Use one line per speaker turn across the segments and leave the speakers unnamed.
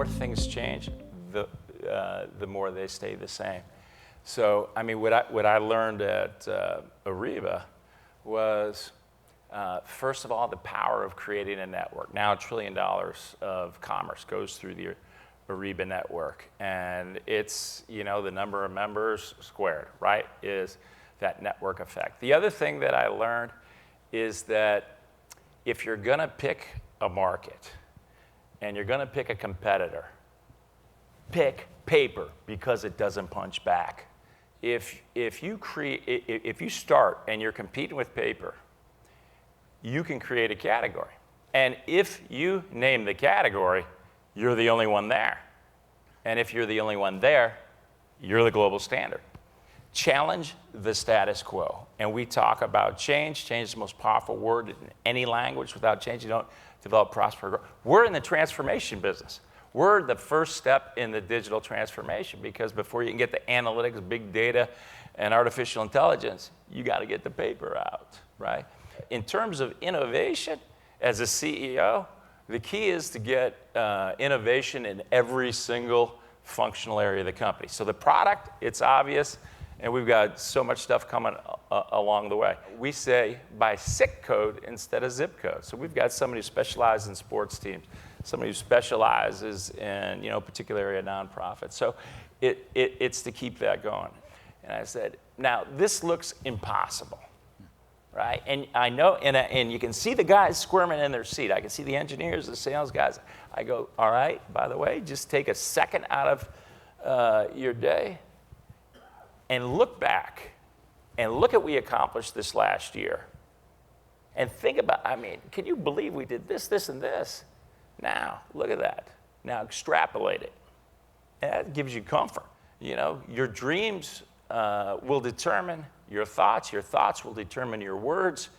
more things change, the more they stay the same. So, I mean, what I learned at Ariba was, first of all, the power of creating a network. Now $1 trillion of commerce goes through the Ariba network. And it's, you know, the number of members squared, right, is that network effect. The other thing that I learned is that if you're going to pick a market and you're going to pick a competitor, pick paper because it doesn't punch back. If you start and you're competing with paper, you can create a category. And if you name the category, you're the only one there. And if you're the only one there, you're the global standard. Challenge the status quo. And we talk about change. Change is the most powerful word in any language. Without change, you don't develop, prosper, grow. We're in the transformation business. We're the first step in the digital transformation, because before you can get the analytics, big data, and artificial intelligence, you got to get the paper out, right? In terms of innovation, as a CEO, the key is to get innovation in every single functional area of the company. So the product, it's obvious, and we've got so much stuff coming along the way. We say by SIC code instead of zip code. So we've got somebody who specializes in sports teams, somebody who specializes in, you know, a particular area of nonprofit. So it's to keep that going. And I said, now this looks impossible, right? And I know, and you can see the guys squirming in their seat. I can see the engineers, the sales guys. I go, all right, by the way, just take a second out of your day and look back and look at what we accomplished this last year. And think about, I mean, can you believe we did this, this, and this? Now, look at that. Now extrapolate it. And that gives you comfort. You know, your dreams will determine your thoughts will determine your words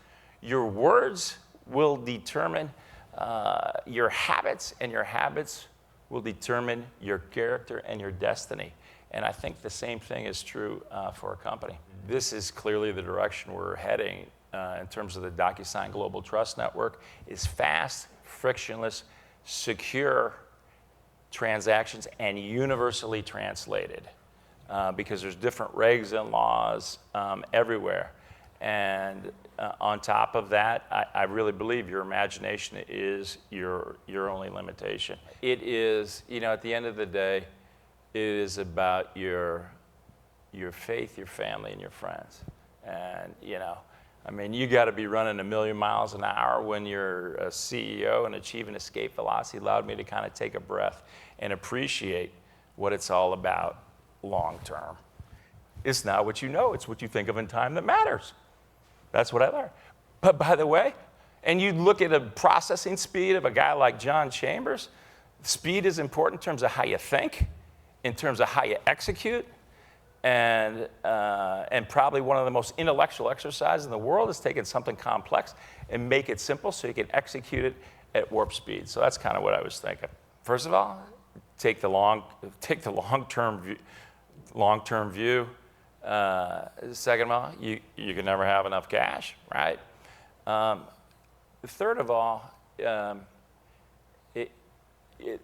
will determine your habits, and your habits will determine your character and your destiny. And I think the same thing is true for a company. This is clearly the direction we're heading in terms of the DocuSign Global Trust Network, is fast, frictionless, secure transactions and universally translated, because there's different regs and laws everywhere. And on top of that, I really believe your imagination is your only limitation. It is, you know, at the end of the day, it is about your faith, your family, and your friends. And, you know, I mean, you got to be running 1,000,000 miles an hour when you're a CEO, and achieving escape velocity allowed me to kind of take a breath and appreciate what it's all about long term. It's not what you know, it's what you think of in time that matters. That's what I learned. But by the way, and you look at a processing speed of a guy like John Chambers, speed is important in terms of how you think, in terms of how you execute. And probably one of the most intellectual exercises in the world is taking something complex and make it simple so you can execute it at warp speed. So that's kind of what I was thinking. First of all, take the long-term view. Second of all, you can never have enough cash, right? Third of all,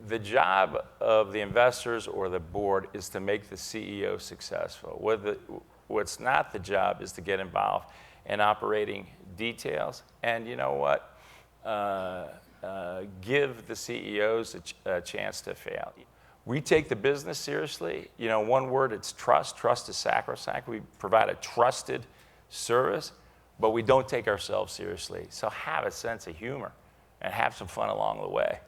the job of the investors or the board is to make the CEO successful. What's not the job is to get involved in operating details. And you know what? Give the CEOs a chance to fail. We take the business seriously. You know, one word, it's trust. Trust is sacrosanct. We provide a trusted service, but we don't take ourselves seriously. So have a sense of humor and have some fun along the way.